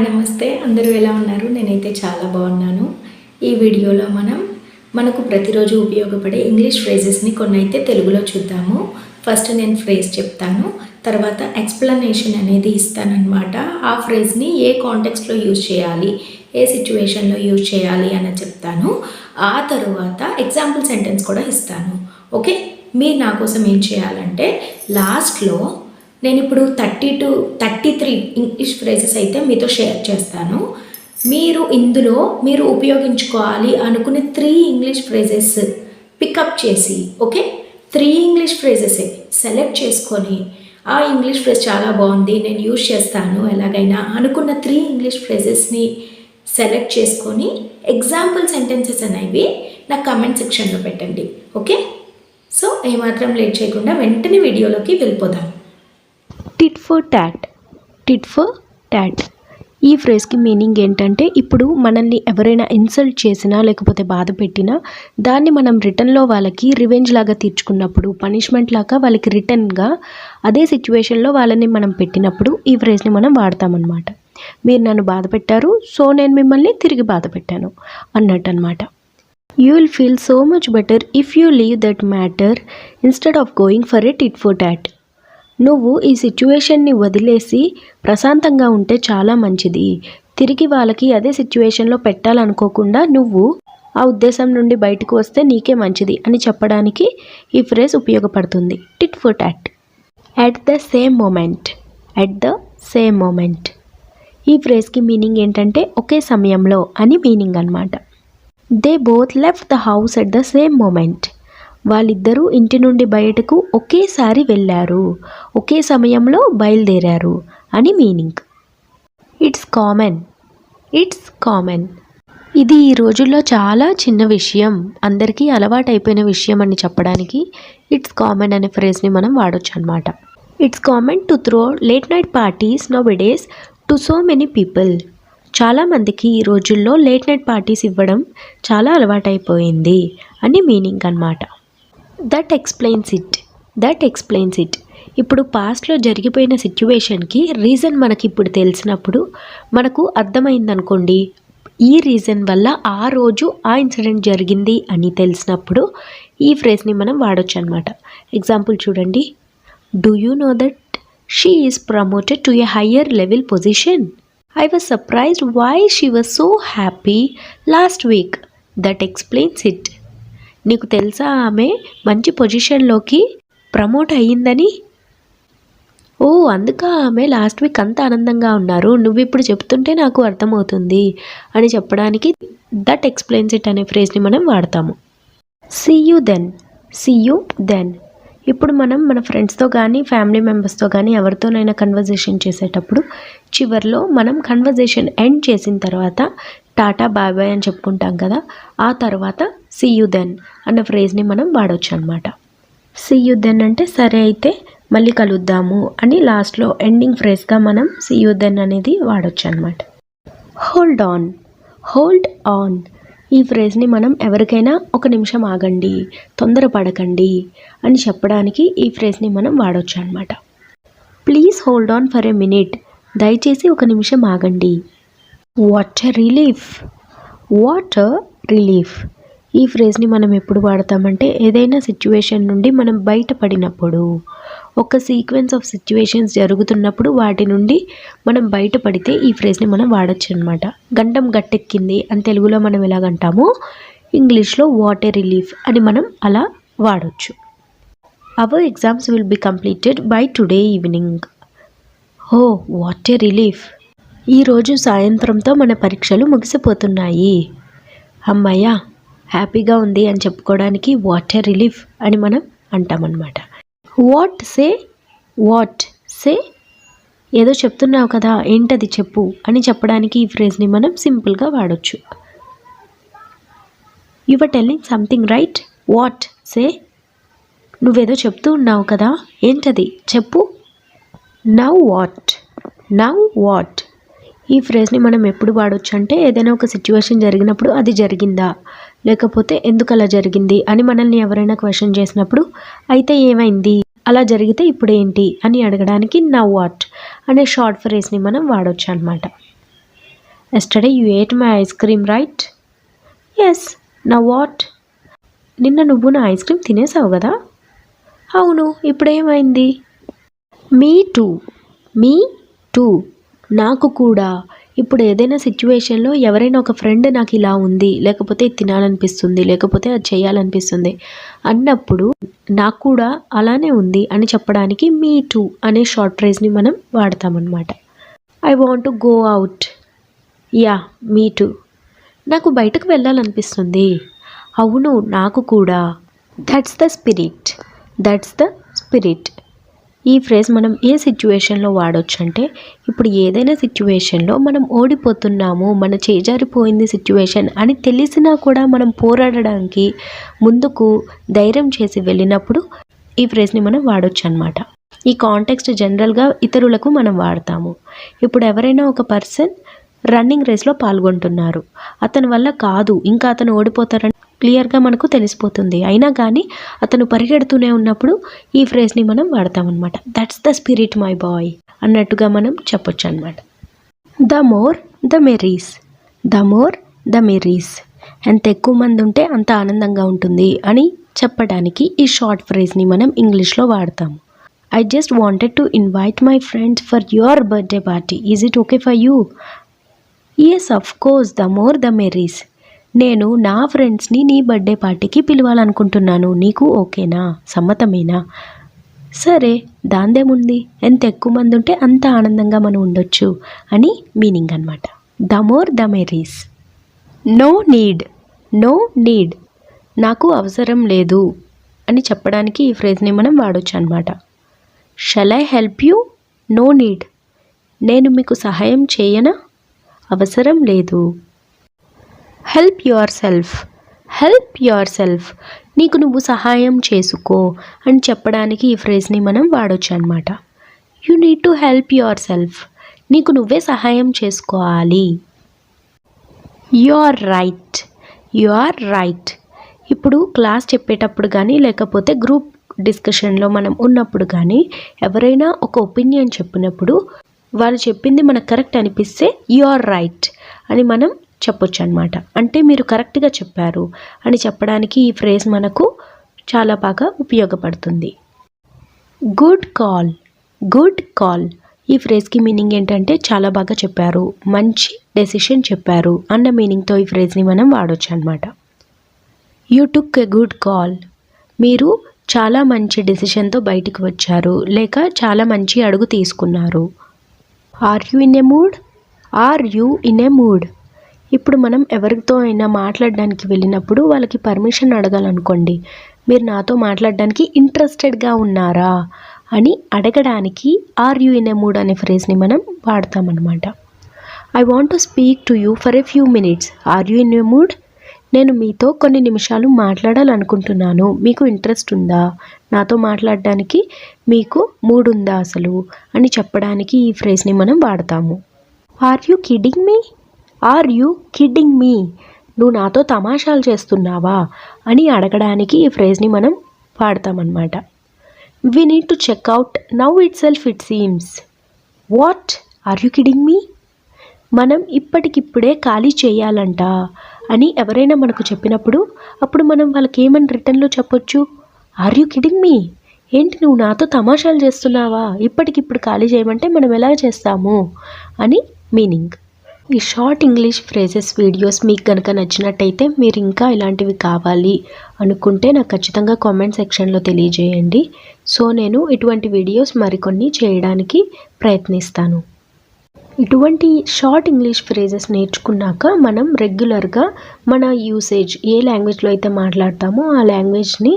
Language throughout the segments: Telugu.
నమస్తే. అందరూ ఎలా ఉన్నారు? నేనైతే చాలా బాగున్నాను. ఈ వీడియోలో మనకు ప్రతిరోజు ఉపయోగపడే ఇంగ్లీష్ ఫ్రేజెస్ని కొన్ని అయితే తెలుగులో చూద్దాము. ఫస్ట్ నేను ఫ్రేజ్ చెప్తాను, తర్వాత ఎక్స్ప్లెనేషన్ అనేది ఇస్తానన్నమాట. ఆ ఫ్రేజ్ని ఏ కాంటెక్స్ట్లో యూజ్ చేయాలి, ఏ సిచ్యువేషన్లో యూజ్ చేయాలి అని చెప్తాను. ఆ తర్వాత ఎగ్జాంపుల్ సెంటెన్స్ కూడా ఇస్తాను. ఓకే, మీరు నా కోసం ఏం చేయాలంటే లాస్ట్లో నేను ఇప్పుడు 33 ఇంగ్లీష్ ఫ్రేజెస్ అయితే మీతో షేర్ చేస్తాను. ఇందులో మీరు ఉపయోగించుకోవాలి అనుకునే 3 ఇంగ్లీష్ ఫ్రేజెస్ పికప్ చేసి, ఓకే, 3 ఇంగ్లీష్ ఫ్రేజెసే సెలెక్ట్ చేసుకొని ఆ ఇంగ్లీష్ ఫ్రేజ్ చాలా బాగుంది, నేను యూజ్ చేస్తాను ఎలాగైనా అనుకున్న 3 ఇంగ్లీష్ ఫ్రేజెస్ని సెలెక్ట్ చేసుకొని ఎగ్జాంపుల్ సెంటెన్సెస్ అనేవి నా కమెంట్ సెక్షన్లో పెట్టండి. ఓకే, సో ఏమాత్రం లేట్ చేయకుండా వెంటనే వీడియోలోకి వెళ్ళిపోదాం. Tit for taught. Tit for taught ఈ ఫ్రేజ్కి మీనింగ్ ఏంటంటే, ఇప్పుడు మనల్ని ఎవరైనా ఇన్సల్ట్ చేసినా లేకపోతే బాధ పెట్టినా దాన్ని మనం రిటర్న్లో వాళ్ళకి రివెంజ్ లాగా తీర్చుకున్నప్పుడు, పనిష్మెంట్ లాగా వాళ్ళకి రిటర్న్గా అదే సిచ్యువేషన్లో వాళ్ళని మనం పెట్టినప్పుడు ఈ ఫ్రేజ్ని మనం వాడతామన్నమాట. మీరు నన్ను బాధ పెట్టారు, సో నేను మిమ్మల్ని తిరిగి బాధ పెట్టాను అన్నట్టు అనమాట. You will feel so much better if you leave that matter instead of going for a tit for taught. నువ్వు ఈ సిచ్యువేషన్ని వదిలేసి ప్రశాంతంగా ఉంటే చాలా మంచిది. తిరిగి వాళ్ళకి అదే సిచ్యువేషన్లో పెట్టాలనుకోకుండా నువ్వు ఆ ఉద్దేశం నుండి బయటకు వస్తే నీకే మంచిది అని చెప్పడానికి ఈ ఫ్రేజ్ ఉపయోగపడుతుంది. Tit for tat. At the same moment. At the same moment ఈ ఫ్రేజ్కి మీనింగ్ ఏంటంటే ఒకే సమయంలో అని మీనింగ్ అన్నమాట. They both left the house at the same moment. వాళ్ళిద్దరూ ఇంటి నుండి బయటకు ఒకేసారి వెళ్ళారు, ఒకే సమయంలో బయలుదేరారు అని meaning. It's common. It's common ఇది ఈ రోజుల్లో చాలా చిన్న విషయం, అందరికీ అలవాటైపోయిన విషయం అని చెప్పడానికి ఇట్స్ కామన్ అనే ఫ్రేజ్ని మనం వాడొచ్చు అనమాట. It's common to throw late night parties నౌడేస్ to so many people. చాలామందికి ఈ రోజుల్లో లేట్ నైట్ పార్టీస్ ఇవ్వడం చాలా అలవాటైపోయింది అని మీనింగ్ అన్నమాట. That explains it. That explains it ఇప్పుడు పాస్ట్లో జరిగిపోయిన సిచ్యువేషన్కి రీజన్ మనకి ఇప్పుడు తెలిసినప్పుడు, మనకు అర్థమైందనుకోండి ఈ రీజన్ వల్ల ఆ రోజు ఆ ఇన్సిడెంట్ జరిగింది అని తెలిసినప్పుడు ఈ ఫ్రేజ్ని మనం వాడొచ్చు అనమాట. ఎగ్జాంపుల్ చూడండి. Do you know that she is promoted to a higher level position. I was surprised why she was so happy last week. That explains it. నీకు తెలుసా ఆమె మంచి పొజిషన్లోకి ప్రమోట్ అయ్యిందని? ఓ, అందుక ఆమె లాస్ట్ వీక్ అంత ఆనందంగా ఉన్నారు, నువ్వు ఇప్పుడు చెప్తుంటే నాకు అర్థమవుతుంది అని చెప్పడానికి దట్ ఎక్స్ప్లెయిన్స్ ఇట్ అనే ఫ్రేజ్ని మనం వాడతాము. See you then. See you then ఇప్పుడు మనం మన ఫ్రెండ్స్తో కానీ ఫ్యామిలీ మెంబర్స్తో కానీ ఎవరితోనైనా కన్వర్జేషన్ చేసేటప్పుడు చివరిలో మనం కన్వర్జేషన్ ఎండ్ చేసిన తర్వాత టాటా బాయ్ బాయ్ అని చెప్పుకుంటాం కదా, ఆ తర్వాత సీ యూ దెన్ అన్న ఫ్రేజ్ని మనం వాడవచ్చు అనమాట. సీ యూ దెన్ అంటే సరే అయితే మళ్ళీ కలుద్దాము అని లాస్ట్లో ఎండింగ్ ఫ్రేజ్గా మనం సీ యూ దెన్ అనేది వాడవచ్చు అనమాట. Hold on. హోల్డ్ ఆన్ ఈ ఫ్రేజ్ని మనం ఎవరికైనా ఒక నిమిషం ఆగండి, తొందరపడకండి అని చెప్పడానికి ఈ ఫ్రేజ్ని మనం వాడవచ్చు అనమాట. Please hold on for a minute. దయచేసి ఒక నిమిషం ఆగండి. What a relief. What a relief ఈ ఫ్రేజ్ని మనం ఎప్పుడు వాడతామంటే ఏదైనా సిచ్యువేషన్ నుండి మనం బయటపడినప్పుడు, ఒక సీక్వెన్స్ ఆఫ్ సిచ్యువేషన్స్ జరుగుతున్నప్పుడు వాటి నుండి మనం బయటపడితే ఈ ఫ్రేజ్ని మనం వాడచ్చు అనమాట. గండం గట్టెక్కింది అని తెలుగులో మనం ఎలాగంటామో ఇంగ్లీష్లో వాట్ ఎ రిలీఫ్ అని మనం అలా వాడచ్చు. Our exams will be completed by today evening. Oh, what a relief. ఈరోజు సాయంత్రంతో మన పరీక్షలు ముగిసిపోతున్నాయి. అమ్మయ్య, హ్యాపీగా ఉంది అని చెప్పుకోవడానికి వాట్ ఎ రిలీఫ్ అని మనం అంటామన్నమాట. What say. వాట్ సే ఏదో చెప్తున్నావు కదా, ఏంటది చెప్పు అని చెప్పడానికి ఈ ఫ్రేజ్ని మనం సింపుల్గా వాడచ్చు. You are telling something right. What say. నువ్వేదో చెప్తూ ఉన్నావు కదా, ఏంటది చెప్పు. Now what. నౌ వాట్ ఈ ఫ్రేజ్ని మనం ఎప్పుడు వాడచ్చు అంటే ఏదైనా ఒక సిచ్యువేషన్ జరిగినప్పుడు అది జరిగిందా, లేకపోతే ఎందుకు అలా జరిగింది అని మనల్ని ఎవరైనా క్వశ్చన్ చేసినప్పుడు అయితే ఏమైంది, అలా జరిగితే ఇప్పుడు ఏంటి అని అడగడానికి నౌ వాట్ అనే షార్ట్ ఫ్రేజ్ని మనం వాడొచ్చు అనమాట. Yesterday you ate my ice cream right? Yes. Now what? నిన్న నువ్వు నా ఐస్ క్రీమ్ తినేసావు కదా? అవును, ఇప్పుడేమైంది? మీ టూ. మీ టూ. నాకు కూడా. ఇప్పుడు ఏదైనా సిచ్యువేషన్లో ఎవరైనా ఒక ఫ్రెండ్ నాకు ఇలా ఉంది, లేకపోతే ఇది తినాలనిపిస్తుంది, లేకపోతే అది చేయాలనిపిస్తుంది అన్నప్పుడు నాకు కూడా అలానే ఉంది అని చెప్పడానికి మీ టూ అనే షార్ట్ ఫ్రేజ్ని మనం వాడతామన్నమాట. I want to go out. Yeah, me too. నాకు బయటకు వెళ్ళాలనిపిస్తుంది. అవును, నాకు కూడా. That's the spirit. That's the spirit. ఈ ఫ్రేజ్ మనం ఏ సిచ్యువేషన్లో వాడవచ్చు అంటే, ఇప్పుడు ఏదైనా సిచ్యువేషన్లో మనం ఓడిపోతున్నాము, మన చేజారిపోయింది సిచ్యువేషన్ అని తెలిసినా కూడా మనం పోరాడడానికి ముందుకు ధైర్యం చేసి వెళ్ళినప్పుడు ఈ ఫ్రేజ్ని మనం వాడవచ్చు అనమాట. ఈ కాంటెక్స్ట్ జనరల్గా ఇతరులకు మనం వాడతాము. ఇప్పుడు ఎవరైనా ఒక పర్సన్ రన్నింగ్ రేస్లో పాల్గొంటున్నారు, అతని వల్ల కాదు, ఇంకా అతను ఓడిపోతారని క్లియర్గా మనకు తెలిసిపోతుంది, అయినా కానీ అతను పరిగెడుతూనే ఉన్నప్పుడు ఈ ఫ్రేజ్ని మనం వాడతామన్నమాట. That's the spirit my boy అన్నట్టుగా మనం చెప్పొచ్చు అనమాట. The more the merrier. The more the merrier. ఎంత ఎక్కువ మంది ఉంటే అంత ఆనందంగా ఉంటుంది అని చెప్పడానికి ఈ షార్ట్ ఫ్రేజ్ని మనం ఇంగ్లీష్లో వాడతాము. I just wanted to invite my friends for your birthday party. Is it okay for you? Yes, of course. The more the merrier. నేను నా ఫ్రెండ్స్ని నీ బర్త్డే పార్టీకి పిలవాలనుకుంటున్నాను, నీకు ఓకేనా, సమ్మతమేనా? సరే, దాందేముంది, ఎంత ఎక్కువ మంది ఉంటే అంత ఆనందంగా మనం ఉండొచ్చు అని మీనింగ్ అనమాట. The more the merrier. No need. No need. నాకు అవసరం లేదు అని చెప్పడానికి ఈ ఫ్రేజ్ని మనం వాడొచ్చు అనమాట. Shall I help you? No need. నేను మీకు సహాయం చేయనా? అవసరం లేదు. Help yourself. Help yourself. నీకు నువ్వు సహాయం చేసుకో అని చెప్పడానికి ఈ ఫ్రేజ్ని మనం వాడొచ్చు అనమాట. You need to help yourself. నీకు నువ్వే సహాయం చేసుకోవాలి. You are right. You are right. ఇప్పుడు క్లాస్ చెప్పేటప్పుడు కానీ లేకపోతే గ్రూప్ డిస్కషన్లో మనం ఉన్నప్పుడు కానీ ఎవరైనా ఒక ఒపీనియన్ చెప్పినప్పుడు వాళ్ళు చెప్పింది మనకు కరెక్ట్ అనిపిస్తే యు ఆర్ రైట్ అని మనం చెప్పొచ్చు అనమాట. అంటే మీరు కరెక్ట్గా చెప్పారు అని చెప్పడానికి ఈ ఫ్రేజ్ మనకు చాలా బాగా ఉపయోగపడుతుంది. Good call. Good call. ఈ ఫ్రేజ్కి మీనింగ్ ఏంటంటే చాలా బాగా చెప్పారు, మంచి డెసిషన్ చెప్పారు అన్న మీనింగ్తో ఈ ఫ్రేజ్ని మనం వాడొచ్చు అనమాట. You took a good call. మీరు చాలా మంచి డెసిషన్తో బయటికి వచ్చారు, లేక చాలా మంచి అడుగు తీసుకున్నారు. Are you in a mood. Are you in a mood. ఇప్పుడు మనం ఎవరితో అయినా మాట్లాడడానికి వెళ్ళినప్పుడు వాళ్ళకి పర్మిషన్ అడగాలనుకోండి, మీరు నాతో మాట్లాడడానికి ఇంట్రెస్టెడ్గా ఉన్నారా అని అడగడానికి are you in a mood అనే ఫ్రేజ్ని మనం వాడతామన్నమాట. I want to speak to you for a few minutes. Are you in a mood. నేను మీతో కొన్ని నిమిషాలు మాట్లాడాలనుకుంటున్నాను, మీకు ఇంట్రెస్ట్ ఉందా, నాతో మాట్లాడడానికి మీకు మూడ్ ఉందా అసలు అని చెప్పడానికి ఈ ఫ్రేజ్ని మనం వాడతాము. Are you kidding me. Are you kidding me. నువ్వు నాతో తమాషాలు చేస్తున్నావా అని అడగడానికి ఈ ఫ్రేజ్ని మనం వాడతామన్నమాట. We need to check out now itself it seems. What? Are you kidding me. మనం ఇప్పటికిప్పుడే ఖాళీ చేయాలంట అని ఎవరైనా మనకు చెప్పినప్పుడు అప్పుడు మనం వాళ్ళకి ఏమని రిటర్న్లో చెప్పొచ్చు? Are you kidding me. ఏంటి నువ్వు నాతో తమాషాలు చేస్తున్నావా, ఇప్పటికిప్పుడు ఖాళీ చేయమంటే మనం ఎలా చేస్తాము అని మీనింగ్. ఈ షార్ట్ ఇంగ్లీష్ ఫ్రేజెస్ వీడియోస్ మీకు కనుక నచ్చినట్టయితే మీరు ఇంకా ఇలాంటివి కావాలి అనుకుంటే నాకు ఖచ్చితంగా కామెంట్ సెక్షన్లో తెలియజేయండి. సో నేను ఇటువంటి వీడియోస్ మరికొన్ని చేయడానికి ప్రయత్నిస్తాను. ఇటువంటి షార్ట్ ఇంగ్లీష్ ఫ్రేజెస్ నేర్చుకున్నాక మనం రెగ్యులర్గా మన యూసేజ్ ఏ లాంగ్వేజ్లో అయితే మాట్లాడతామో ఆ లాంగ్వేజ్ని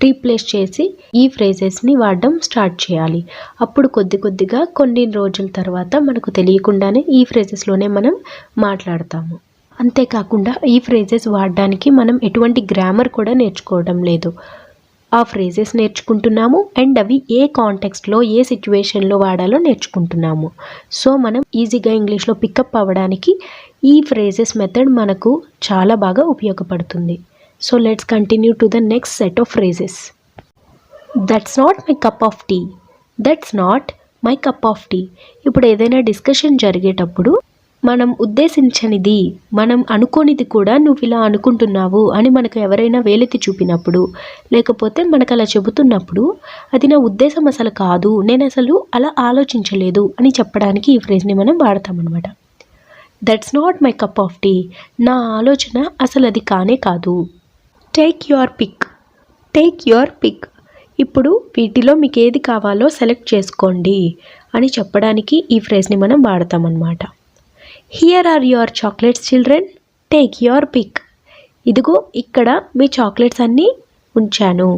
రీప్లేస్ చేసి ఈ ఫ్రేజెస్ని వాడడం స్టార్ట్ చేయాలి. అప్పుడు కొద్ది కొద్దిగా కొన్ని రోజుల తర్వాత మనకు తెలియకుండానే ఈ ఫ్రేజెస్లోనే మనం మాట్లాడతాము. అంతేకాకుండా ఈ ఫ్రేజెస్ వాడడానికి మనం ఎటువంటి గ్రామర్ కూడా నేర్చుకోవడం లేదు. ఆ ఫ్రేజెస్ నేర్చుకుంటున్నాము అండ్ అవి ఏ కాంటెక్స్ట్లో ఏ సిచ్యువేషన్లో వాడాలో నేర్చుకుంటున్నాము. సో మనం ఈజీగా ఇంగ్లీష్లో పికప్ అవ్వడానికి ఈ ఫ్రేజెస్ మెథడ్ మనకు చాలా బాగా ఉపయోగపడుతుంది. So let's continue to the next set of phrases. That's not my cup of tea. That's not my cup of tea. ఇప్పుడు ఏదైనా డిస్కషన్ జరిగేటప్పుడు మనం ఉద్దేశించనిది, మనం అనుకోనిది కూడా నువ్వు ఇలా అనుకుంటున్నావు అని మనకు ఎవరైనా వేలెత్తి చూపినప్పుడు, లేకపోతే మనకు అలా చెబుతున్నప్పుడు, అది నా ఉద్దేశం అసలు కాదు, నేను అసలు అలా ఆలోచించలేదు అని చెప్పడానికి ఈ ఫ్రేజ్ని మనం వాడతామన్నమాట. That's not my cup of tea. నా ఆలోచన అసలు అది కానే కాదు. Take your pick. Take your pick. ఇప్పుడు వీటిలో మీకు ఏది కావాలో సెలెక్ట్ చేసుకోండి అని చెప్పడానికి ఈ ఫ్రేజ్ని మనం వాడతామన్నమాట. Here are your chocolates children, take your pick. ఇదిగో ఇక్కడ మీ చాక్లెట్స్ అన్నీ ఉంచాను,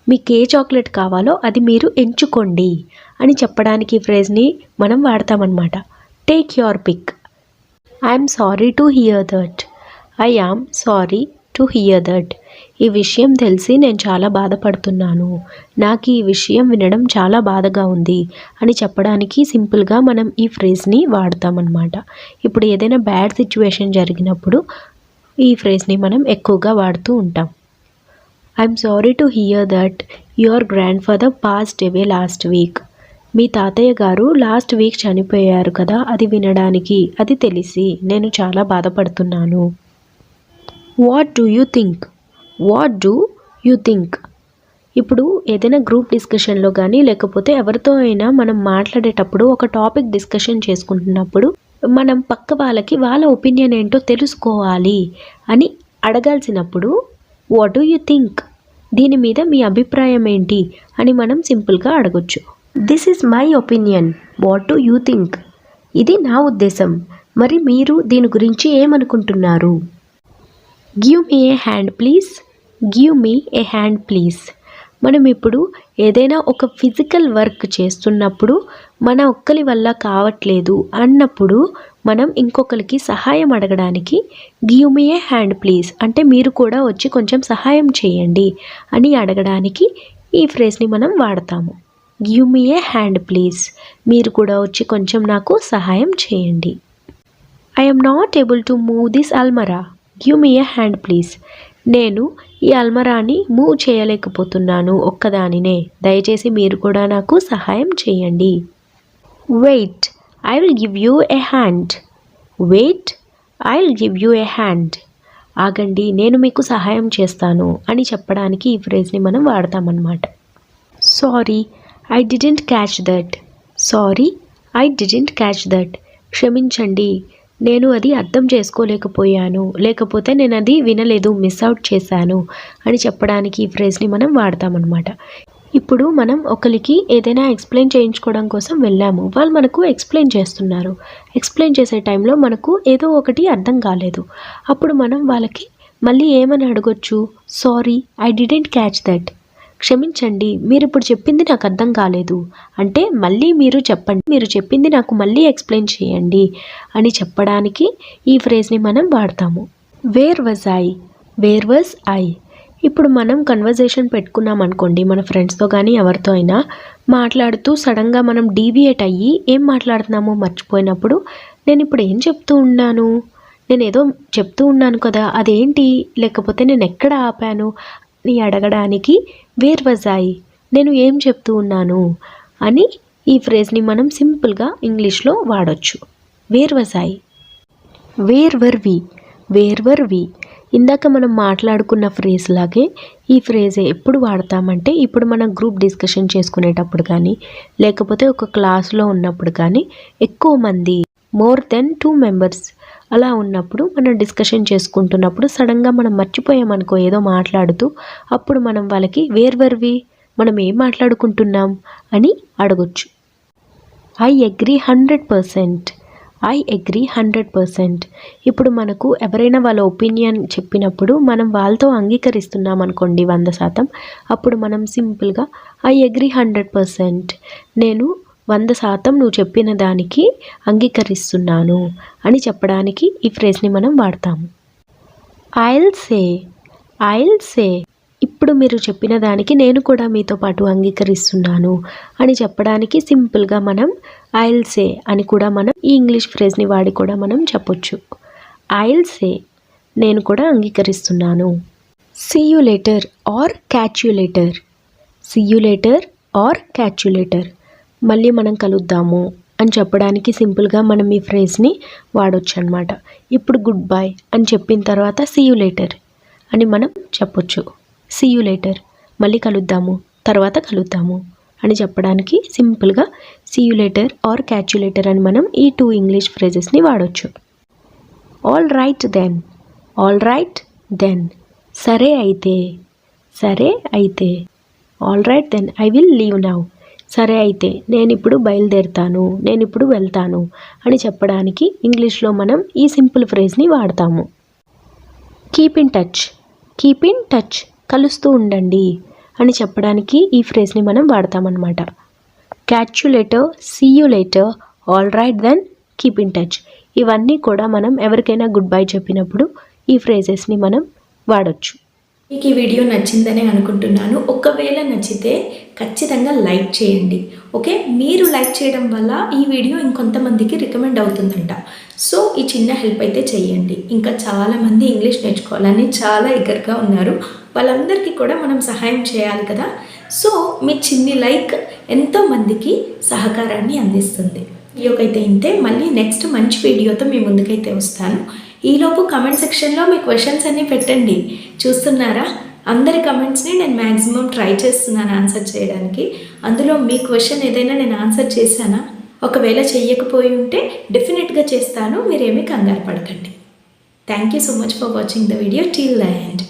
మీకు ఏ చాక్లెట్ కావాలో అది మీరు ఎంచుకోండి అని చెప్పడానికి ఈ ఫ్రేజ్ని మనం వాడతామన్నమాట. Take your pick. I'm sorry to hear that. I am sorry to hear that. ఈ విషయం తెలిసి నేను చాలా బాధపడుతున్నాను, నాకు ఈ విషయం వినడం చాలా బాధగా ఉంది అని చెప్పడానికి సింపుల్గా మనం ఈ ఫ్రేజ్ని వాడతామన్నమాట. ఇప్పుడు ఏదైనా బ్యాడ్ సిచ్యువేషన్ జరిగినప్పుడు ఈ ఫ్రేజ్ని మనం ఎక్కువగా వాడుతూ ఉంటాం. I'm sorry to hear that your grandfather passed away last week. మీ తాతయ్య గారు లాస్ట్ వీక్ చనిపోయారు కదా, అది వినడానికి, అది తెలిసి నేను చాలా బాధపడుతున్నాను. What do you think. What do you think. ఇప్పుడు ఏదైనా గ్రూప్ డిస్కషన్లో కానీ లేకపోతే ఎవరితో అయినా మనం మాట్లాడేటప్పుడు ఒక టాపిక్ డిస్కషన్ చేసుకుంటున్నప్పుడు మనం పక్క వాళ్ళకి వాళ్ళ ఒపీనియన్ ఏంటో తెలుసుకోవాలి అని అడగాల్సినప్పుడు వాట్ డూ యూ థింక్, దీని మీద మీ అభిప్రాయం ఏంటి అని మనం సింపుల్గా అడగొచ్చు. This is my opinion, what do you think. ఇది నా ఉద్దేశం, మరి మీరు దీని గురించి ఏమనుకుంటున్నారు. Give me a hand please. Give me a hand please. మనం ఇప్పుడు ఏదైనా ఒక ఫిజికల్ వర్క్ చేస్తున్నప్పుడు మన ఒక్కరి వల్ల కావట్లేదు అన్నప్పుడు మనం ఇంకొకరికి సహాయం అడగడానికి give me a hand please అంటే మీరు కూడా వచ్చి కొంచెం సహాయం చేయండి అని అడగడానికి ఈ ఫ్రేజ్ని మనం వాడతాము. Give me a hand please. మీరు కూడా వచ్చి కొంచెం నాకు సహాయం చేయండి. I am not able to move this అల్మరా. Give me a hand please. నేను ఈ అల్మరాని మూవ్ చేయలేకపోతున్నాను ఒక్కదానినే, దయచేసి మీరు కూడా నాకు సహాయం చేయండి. Wait, I will give you a hand. Wait, I will give you a hand. ఆగండి, నేను మీకు సహాయం చేస్తాను అని చెప్పడానికి ఈ ఫ్రేజ్ని మనం వాడతామన్నమాట. Sorry, I didn't catch that. Sorry, I didn't catch that. క్షమించండి, నేను అది అర్థం చేసుకోలేకపోయాను, లేకపోతే నేను అది వినలేదు, మిస్ అవుట్ చేశాను అని చెప్పడానికి ఈ ఫ్రేజ్ని మనం వాడతామన్నమాట. ఇప్పుడు మనం ఒకరికి ఏదైనా ఎక్స్ప్లెయిన్ చేయించుకోవడం కోసం వెళ్ళాము, వాళ్ళు మనకు ఎక్స్ప్లెయిన్ చేస్తున్నారు. ఎక్స్ప్లెయిన్ చేసే టైంలో మనకు ఏదో ఒకటి అర్థం కాలేదు, అప్పుడు మనం వాళ్ళకి మళ్ళీ ఏమని అడగొచ్చు. Sorry, I didn't catch that. క్షమించండి, మీరు ఇప్పుడు చెప్పింది నాకు అర్థం కాలేదు అంటే మళ్ళీ మీరు చెప్పండి, మీరు చెప్పింది నాకు మళ్ళీ ఎక్స్ప్లెయిన్ చేయండి అని చెప్పడానికి ఈ ఫ్రేజ్ని మనం వాడతాము. Wear was I. Wear was I. ఇప్పుడు మనం కన్వర్జేషన్ పెట్టుకున్నాం అనుకోండి మన ఫ్రెండ్స్తో కానీ ఎవరితో అయినా మాట్లాడుతూ సడన్గా మనం డీవియేట్ అయ్యి ఏం మాట్లాడుతున్నామో మర్చిపోయినప్పుడు నేను ఇప్పుడు ఏం చెప్తూ ఉన్నాను, నేను ఏదో చెప్తూ ఉన్నాను కదా, అదేంటి, లేకపోతే నేను ఎక్కడ ఆపాను అని అడగడానికి వేర్ వాజ్ ఐ, నేను ఏం చెప్తూ ఉన్నాను అని ఈ ఫ్రేజ్ని మనం సింపుల్గా ఇంగ్లీష్లో వాడచ్చు. Where was I. Where were we. Where were we. ఇందాక మనం మాట్లాడుకున్న ఫ్రేజ్ లాగే ఈ ఫ్రేజ్ ఎప్పుడు వాడతామంటే ఇప్పుడు మనం గ్రూప్ డిస్కషన్ చేసుకునేటప్పుడు కానీ లేకపోతే ఒక క్లాస్లో ఉన్నప్పుడు కానీ ఎక్కువ మంది మోర్ దెన్ 2 మెంబర్స్ అలా ఉన్నప్పుడు మనం డిస్కషన్ చేసుకుంటున్నప్పుడు సడన్గా మనం మర్చిపోయామనుకో ఏదో మాట్లాడుతూ, అప్పుడు మనం వాళ్ళకి వేర్ వర్ వి, మనం ఏం మాట్లాడుకుంటున్నాం అని అడగొచ్చు. I agree 100%. I agree 100%. ఇప్పుడు మనకు ఎవరైనా వాళ్ళ ఒపీనియన్ చెప్పినప్పుడు మనం వాళ్ళతో అంగీకరిస్తున్నాం అనుకోండి 100%, అప్పుడు మనం సింపుల్గా ఐ అగ్రీ 100%. నేను 100% నువ్వు చెప్పిన దానికి అంగీకరిస్తున్నాను అని చెప్పడానికి ఈ ఫ్రేజ్ని మనం వాడతాము. I'll say. I'll say. ఇప్పుడు మీరు చెప్పిన దానికి నేను కూడా మీతో పాటు అంగీకరిస్తున్నాను అని చెప్పడానికి సింపుల్గా మనం ఐల్ సే అని కూడా మనం ఈ ఇంగ్లీష్ ఫ్రేజ్ని వాడి కూడా మనం చెప్పొచ్చు. ఐల్ సే, నేను కూడా అంగీకరిస్తున్నాను. See you later or catch you later. See you later or catch you later. మళ్ళీ మనం కలుద్దాము అని చెప్పడానికి సింపుల్గా మనం ఈ ఫ్రేజ్ని వాడొచ్చు అనమాట. ఇప్పుడు గుడ్ బై అని చెప్పిన తర్వాత సీ యూ లేటర్ అని మనం చెప్పొచ్చు. సీ యూ లేటర్, మళ్ళీ కలుద్దాము, తర్వాత కలుద్దాము అని చెప్పడానికి సింపుల్గా see you later or catch you later అని మనం ఈ 2 ఇంగ్లీష్ ఫ్రేజెస్ని వాడొచ్చు. All right then, all right then, సరే అయితే, సరే అయితే. All right then I will leave now, సరే అయితే నేను ఇప్పుడు బయలుదేరుతాను, నేను ఇప్పుడు వెళ్తాను అని చెప్పడానికి ఇంగ్లీష్లో మనం ఈ సింపుల్ ఫ్రేజ్ని వాడతాము. Keep in touch, keep in touch, కలుస్తూ ఉండండి అని చెప్పడానికి ఈ ఫ్రేజ్ని మనం వాడతామన్నమాట. Catch you later, see you later, all right then, keep in touch, ఇవన్నీ కూడా మనం ఎవరికైనా గుడ్ బై చెప్పినప్పుడు ఈ ఫ్రేజెస్ని మనం వాడొచ్చు. మీకు ఈ వీడియో నచ్చిందని అనుకుంటున్నాను. ఒకవేళ నచ్చితే ఖచ్చితంగా లైక్ చేయండి. ఓకే, మీరు లైక్ చేయడం వల్ల ఈ వీడియో ఇంకొంతమందికి రికమెండ్ అవుతుందంట. సో ఈ చిన్న హెల్ప్ అయితే చేయండి. ఇంకా చాలామంది ఇంగ్లీష్ నేర్చుకోవాలని చాలా ఎగర్గా ఉన్నారు. వాళ్ళందరికీ కూడా మనం సహాయం చేయాలి కదా. సో మీ చిన్ని లైక్ ఎంతోమందికి సహకారాన్ని అందిస్తుంది. వీడియోకైతే ఇంతే. మళ్ళీ నెక్స్ట్ మంచి వీడియోతో మీ ముందుకైతే వస్తాను. ఈలోపు కమెంట్ సెక్షన్లో మీ క్వశ్చన్స్ అన్నీ పెట్టండి. చూస్తున్నారా, అందరి కమెంట్స్ని నేను మ్యాక్సిమం ట్రై చేస్తున్నాను ఆన్సర్ చేయడానికి. అందులో మీ క్వశ్చన్ ఏదైనా నేను ఆన్సర్ చేశానా? ఒకవేళ చెయ్యకపోయి ఉంటే డెఫినెట్గా చేస్తాను. మీరేమీ కంగారు పడకండి. Thank you so much for watching the video till the end.